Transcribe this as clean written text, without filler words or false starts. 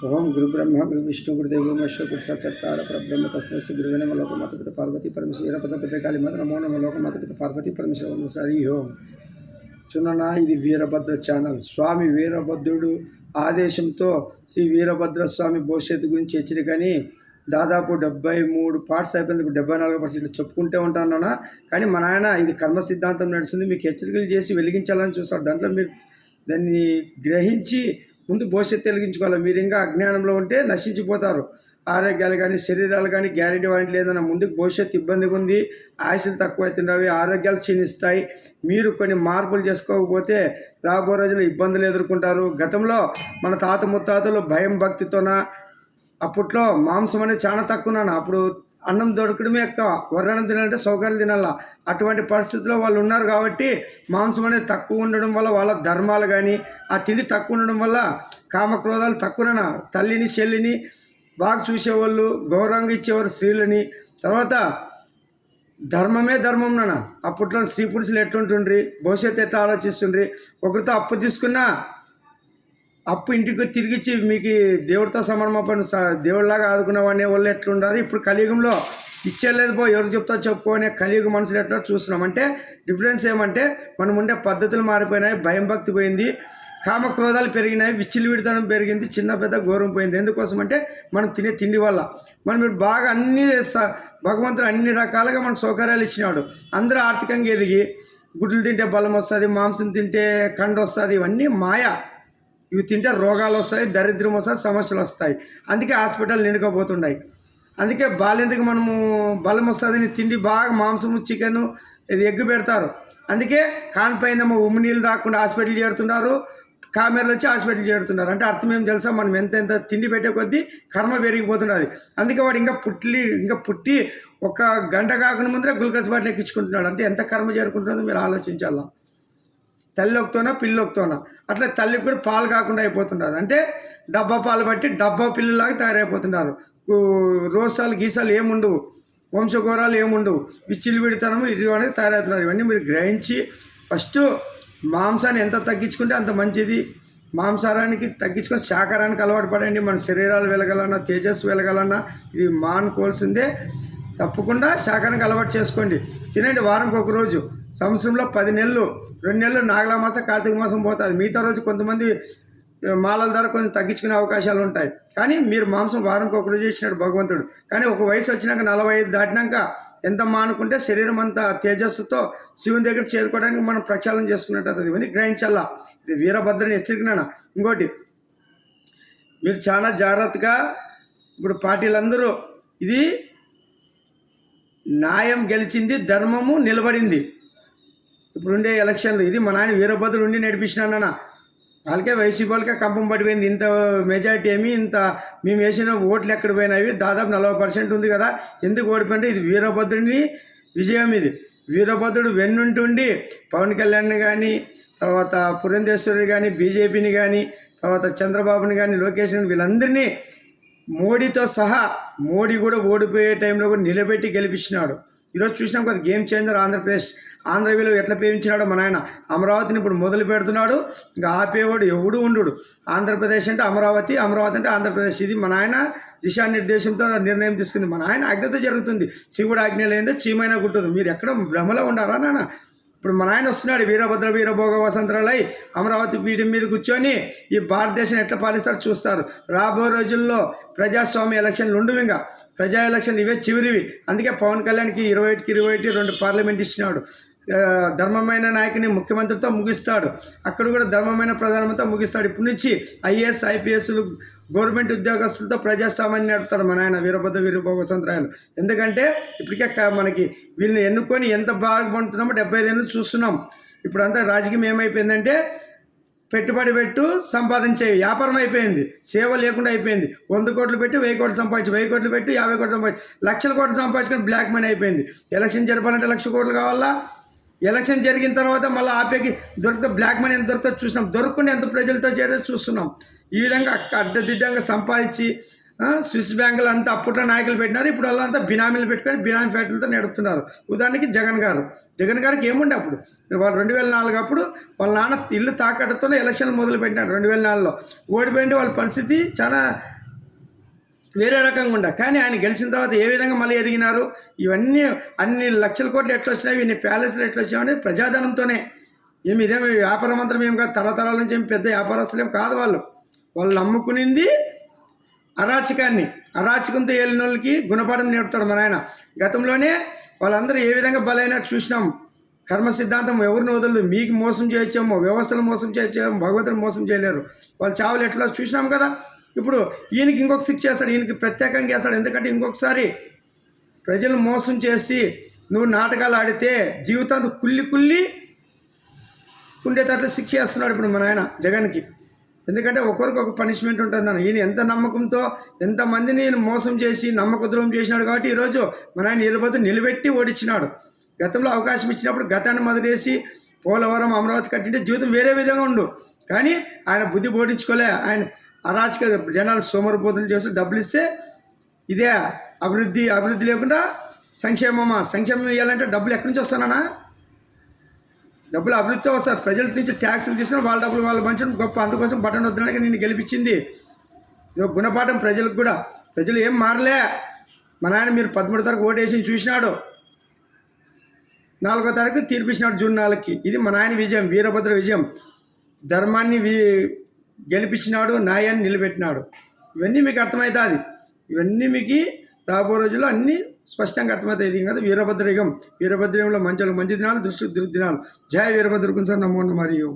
ओम गुरु ब्रह्मा गुरु विष्णु गुरुदेव महेश्वर गुरु साक्षात्कार परब्रह्म तस्मै श्री गुरुवे नमः लोक माता पिता पार्वती परमेश्वर पद भद्रकाली माता नमो नमः लोक माता पिता पार्वती परमेश्वर हरि ओम చుననా ఇది వీరభద్ర ఛానల్. స్వామి వీరభద్రుడు ఆదేశంతో శ్రీ వీరభద్ర స్వామి భవిష్యత్తు గురించి హెచ్చరికని దాదాపు 73 పార్ట్స్ అయిపోయింది. ఇప్పుడు 74 పార్ట్స్ ఇట్లా చెప్పుకుంటూ ఉంటాను. కానీ మా నాయన ఇది కర్మ సిద్ధాంతం నడుస్తుంది, మీకు హెచ్చరికలు చేసి వెలిగించాలని చూస్తారు. దాంట్లో మీరు దాన్ని గ్రహించి ముందు భవిష్యత్తు వెలిగించుకోవాలి. మీరు ఇంకా అజ్ఞానంలో ఉంటే నశించిపోతారు. ఆరోగ్యాలు కానీ శరీరాలు కానీ గ్యారెంటీ వాటి లేదన్న ముందుకు భవిష్యత్తు ఇబ్బందిగా ఉంది, ఆయుష్లు తక్కువ అవుతుండవి, ఆరోగ్యాలు క్షీణిస్తాయి. మీరు కొన్ని మార్పులు చేసుకోకపోతే రాబో రోజుల్లో ఇబ్బందులు ఎదుర్కొంటారు. గతంలో మన తాత ముత్తాతలు భయం భక్తితోన అప్పట్లో మాంసం అనేది చాలా తక్కువ, అప్పుడు అన్నం దొరకడమే ఎక్కువ, వరణం తినాలంటే సౌకర్యాలు తినాల. అటువంటి పరిస్థితుల్లో వాళ్ళు ఉన్నారు కాబట్టి మాంసం అనేది తక్కువ ఉండడం వల్ల వాళ్ళ ధర్మాలు కానీ ఆ తిండి తక్కువ ఉండడం వల్ల కామక్రోధాలు తక్కువ. తల్లిని చెల్లిని బాగా చూసేవాళ్ళు, గౌరవంగా ఇచ్చేవారు స్త్రీలని. తర్వాత ధర్మమే ధర్మం అప్పట్లో స్త్రీ పురుషులు ఎట్లుంటుండ్రి, భవిష్యత్తు ఎట్లా ఆలోచిస్తుండ్రి. ఒకరితో అప్పు తీసుకున్నా అప్పు ఇంటికి తిరిగిచ్చి మీకు దేవుడితో సమర్మపణ దేవుడిలాగా ఆదుకునేవాడిని వాళ్ళు ఎట్లుండాలి. ఇప్పుడు కలియుగంలో ఇచ్చేలేదు ఎవరు చెప్తా చెప్పుకోనే కలియుగ మనుషులు ఎట్లా చూస్తున్నాం. అంటే డిఫరెన్స్ ఏమంటే మనం ఉండే పద్ధతులు మారిపోయినాయి, భయం భక్తి పోయింది, కామక్రోధాలు పెరిగినాయి, విచ్చలవిడితనం పెరిగింది, చిన్న పెద్ద గౌరవం పోయింది. ఎందుకోసం అంటే మనం తినే తిండి వల్ల. మనం ఇప్పుడు బాగా అన్ని భగవంతుడు అన్ని రకాలుగా మనకు సౌకర్యాలు ఇచ్చినాడు. అందరూ ఆర్థికంగా ఎదిగి గుడ్లు తింటే బలం వస్తుంది, మాంసం తింటే కండ వస్తుంది, ఇవన్నీ మాయ. ఇవి తింటే రోగాలు వస్తాయి, దరిద్రం వస్తాయి, సమస్యలు వస్తాయి. అందుకే హాస్పిటల్ నిండుకోపోతున్నాయి. అందుకే బాలేందుకు మనము బలం వస్తుంది తిండి బాగా మాంసము చికెను ఇది ఎగ్గు పెడతారు. అందుకే కానిపోయిందేమో ఉమ్మి నీళ్ళు దాక్కుండా హాస్పిటల్ చేరుతున్నారు, కామెర్లు వచ్చి హాస్పిటల్ చేరుతున్నారు. అంటే అర్థం ఏం తెలుసా, మనం ఎంత తిండి పెట్టే కొద్దీ కర్మ పెరిగిపోతున్నది. అందుకే వాడు ఇంకా పుట్టి ఒక గంట కాకుండా ముందరే గ్లూకోజ్ బాటిల్ ఎక్కించుకుంటున్నాడు. అంటే ఎంత కర్మ చేరుకుంటుందో మీరు ఆలోచించాలా. తల్లి ఒకతోనా పిల్లి ఒకతోనా, అట్లా తల్లికి కూడా పాలు కాకుండా అయిపోతున్నారు. అంటే డబ్బా పాలు బట్టి డబ్బా పిల్లలాగా తయారైపోతున్నారు. రోసాలు గీసాలు ఏముండవు, వంశఘోరాలు ఏముండవు, విచ్చిలు విడితనము ఇవి అనేది తయారవుతున్నారు. ఇవన్నీ మీరు గ్రహించి ఫస్ట్ మాంసాన్ని ఎంత తగ్గించుకుంటే అంత మంచిది. మాంసారానికి తగ్గించుకొని శాకారానికి అలవాటు పడండి. మన శరీరాలు వెలగాలన్నా తేజస్సు వెలగాలన్నా ఇది మానుకోవాల్సిందే. తప్పకుండా శాకారానికి అలవాటు చేసుకోండి. తినండి వారంకి ఒక రోజు. సంవత్సరంలో 10 నెలలు 2 నెలలు నాగల మాసం కార్తీక మాసం పోతుంది. మిగతా రోజు కొంతమంది మాలల ధర కొంచెం తగ్గించుకునే అవకాశాలు ఉంటాయి. కానీ మీరు మాంసం వారంకి ఒక రోజు ఇచ్చినాడు భగవంతుడు. కానీ ఒక వయసు వచ్చినాక 45 దాటినాక ఎంత మానుకుంటే శరీరం అంతా తేజస్సుతో శివుని దగ్గర చేరుకోవడానికి మనం ప్రక్షాళన చేసుకున్నట్టు అవుతుంది. ఇవన్నీ గ్రహించాలా. ఇది వీరభద్రని హెచ్చరికనా. ఇంకోటి మీరు చాలా జాగ్రత్తగా, ఇప్పుడు పార్టీలందరూ ఇది న్యాయం గెలిచింది, ధర్మము నిలబడింది. ఇప్పుడుండే ఎలక్షన్లు ఇది మా నాయన వీరభద్రుడు ఉండి నడిపించినానన్న వాళ్ళకే వైసీపీ వాళ్ళకే కంపం పడిపోయింది. ఇంత మెజారిటీ ఏమి, ఇంత మేము వేసిన ఓట్లు ఎక్కడ పోయినవి దాదాపు 40% ఉంది కదా. ఎందుకు ఓడిపోయింటే ఇది వీరభద్రుని విజయం. ఇది వీరభద్రుడు వెన్నుంటుండి పవన్ కళ్యాణ్ని కానీ, తర్వాత పురంధేశ్వరి కానీ, బీజేపీని కానీ, తర్వాత చంద్రబాబుని కానీ, లోకేష్ని, వీళ్ళందరినీ మోడీతో సహా మోడీ కూడా ఓడిపోయే టైంలో కూడా నిలబెట్టి గెలిపించినాడు. ఈరోజు చూసినాం కదా గేమ్ చేంజర్ ఆంధ్రప్రదేశ్. ఆంధ్రవేలో ఎట్లా పేయించినాడో మన ఆయన. అమరావతిని ఇప్పుడు మొదలు పెడుతున్నాడు, ఇంకా ఆపేవాడు ఎవడు ఉండు. ఆంధ్రప్రదేశ్ అంటే అమరావతి, అమరావతి అంటే ఆంధ్రప్రదేశ్. ఇది మన ఆయన దిశానిర్దేశంతో నిర్ణయం తీసుకుంది. మన ఆయన ఆజ్ఞతో జరుగుతుంది. శివుడు ఆజ్ఞ లేదే చీమైనా కుట్టదు. మీరు ఎక్కడ భ్రమలో ఉండారా నాన్న. ఇప్పుడు మన ఆయన వస్తున్నాడు వీరభద్ర వీరభోగ వసంతరాలై అమరావతి పీఠం మీద కూర్చొని ఈ భారతదేశం ఎట్లా పాలిస్తారు చూస్తారు. రాబోయే రోజుల్లో ప్రజాస్వామ్య ఎలక్షన్లు ఉండవు. ఇంకా ప్రజా ఎలక్షన్లు ఇవే చివరివి. అందుకే పవన్ కళ్యాణ్కి 21కి 21 2 పార్లమెంట్ ఇచ్చినాడు. ధర్మమైన నాయకుని ముఖ్యమంత్రితో ముగిస్తాడు, అక్కడ కూడా ధర్మమైన ప్రధానమంత్రితో ముగిస్తాడు. ఇప్పటి నుంచి ఐఏఎస్ ఐపీఎస్లు గవర్నమెంట్ ఉద్యోగస్తులతో ప్రజాస్వామ్యాన్ని నడుపుతారు మన ఆయన వీరభద్ర వీరభోగ వసంతరాయలు. ఎందుకంటే ఇప్పటికే మనకి వీళ్ళని ఎన్నుకొని ఎంత బాగా పండుతున్నామో 75 ఏళ్ళు చూస్తున్నాం. ఇప్పుడు అంతా రాజకీయం ఏమైపోయిందంటే పెట్టుబడి పెట్టు సంపాదించే వ్యాపారం అయిపోయింది, సేవ లేకుండా అయిపోయింది. 100 కోట్లు పెట్టి 1000 కోట్లు సంపాదించి, 1000 కోట్లు పెట్టి 50 కోట్లు సంపాదించి, లక్షల కోట్లు సంపాదించుకొని బ్లాక్ మనీ అయిపోయింది. ఎలక్షన్ జరపాలంటే 1,00,000 కోట్లు కావాలా. ఎలక్షన్ జరిగిన తర్వాత మళ్ళీ ఆపేకి దొరికితే బ్లాక్ మనీ ఎంత దొరుకుతుందో చూసినాం. దొరకకుండా ఎంత ప్రజలతో చేరేది చూస్తున్నాం. ఈ విధంగా అడ్డదిడ్డంగా సంపాదించి స్విస్ బ్యాంకులు అంతా అప్పట్లో నాయకులు పెట్టినారు. ఇప్పుడు వాళ్ళంతా బినామీలు పెట్టుకొని బినామీ ఫ్యాక్టరీలతో నడుపుతున్నారు. ఉదాహరణకి జగన్ గారికి ఏముండే అప్పుడు వాళ్ళు 2004 అప్పుడు వాళ్ళ నాన్న ఇల్లు తాకట్టుతోనే ఎలక్షన్లు మొదలు పెట్టినారు. 2004లో ఓడిపోయింటే వాళ్ళ పరిస్థితి చాలా వేరే రకంగా ఉండ. కానీ ఆయన గెలిచిన తర్వాత ఏ విధంగా మళ్ళీ ఎదిగినారు, ఇవన్నీ అన్ని లక్షల కోట్లు ఎట్లా వచ్చినాయి, ఇన్ని ప్యాలెస్లు ఎట్లా వచ్చాయని ప్రజాధనంతోనే. ఇదేమి వ్యాపారం అంతా మేము కాదు, తరతరాల నుంచి ఏమి పెద్ద వ్యాపారస్తులు ఏం కాదు. వాళ్ళు నమ్ముకునింది అరాచకంతో ఏలిన వాళ్ళకి గుణపాఠం నేర్పుతాడు మన ఆయన. గతంలోనే వాళ్ళందరూ ఏ విధంగా బలైనట్టు చూసినాం. కర్మ సిద్ధాంతం ఎవరిని వదలదు. మీకు మోసం చేయొచ్చేమో, వ్యవస్థలు మోసం చేయొచ్చేమో, భగవంతుని మోసం చేయలేరు. వాళ్ళు చావులు ఎట్లా చూసినాం కదా. ఇప్పుడు ఈయనకి ఇంకొక శిక్ష చేస్తాడు, ఈయనకి ప్రత్యేకంగా చేస్తాడు. ఎందుకంటే ఇంకొకసారి ప్రజలు మోసం చేసి నువ్వు నాటకాలు ఆడితే జీవితాంతం కుళ్ళి ఉండేటట్లు శిక్ష చేస్తున్నాడు ఇప్పుడు మన ఆయన జగన్కి. ఎందుకంటే ఒకరికి ఒక పనిష్మెంట్ ఉంటుందని ఈయన ఎంత నమ్మకంతో ఎంతమందిని ఈయన మోసం చేసి నమ్మక ద్రోహం చేసినాడు. కాబట్టి ఈరోజు మన ఆయన నిలబెట్టి ఓడించినాడు. గతంలో అవకాశం ఇచ్చినప్పుడు గతాన్ని మొదలేసి పోలవరం అమరావతి కట్టింటే జీవితం వేరే విధంగా ఉండు. కానీ ఆయన బుద్ధి బోధించుకోలే. ఆయన అరాచక జనాలు సోమరిపోతులు చేసి డబ్బులు ఇస్తే ఇదే అభివృద్ధి లేకుండా సంక్షేమం ఇవ్వాలంటే డబ్బులు ఎక్కడి నుంచి వస్తానా? డబ్బులు అభివృద్ధితో వస్తారు. ప్రజల నుంచి ట్యాక్సులు తీసుకుని వాళ్ళ డబ్బులు వాళ్ళు మంచి గొప్ప. అందుకోసం బటన్ వద్దడానికి నేను గెలిపించింది. ఇది గుణపాఠం ప్రజలకు కూడా. ప్రజలు ఏం మారలే. మన ఆయన మీరు 13 తారీఖు ఓటేసి చూసినాడు, 4వ తారీఖు తీర్పిచ్చినాడు జూన్ 4కి. ఇది మన ఆయన విజయం, వీరభద్ర విజయం. ధర్మాన్ని గెలిపించినాడు, న్యాయాన్ని నిలబెట్టినాడు. ఇవన్నీ మీకు అర్థమవుతుంది. ఇవన్నీ మీకు రాబో రోజుల్లో అన్నీ స్పష్టంగా అర్థమవుతాయి. ఇది కదా వీరభద్రయుగం. వీరభద్రయుగంలో మంచి దినాలు, దుర్దినాలు. జయ వీరభద్ర సార్ నమో మరియు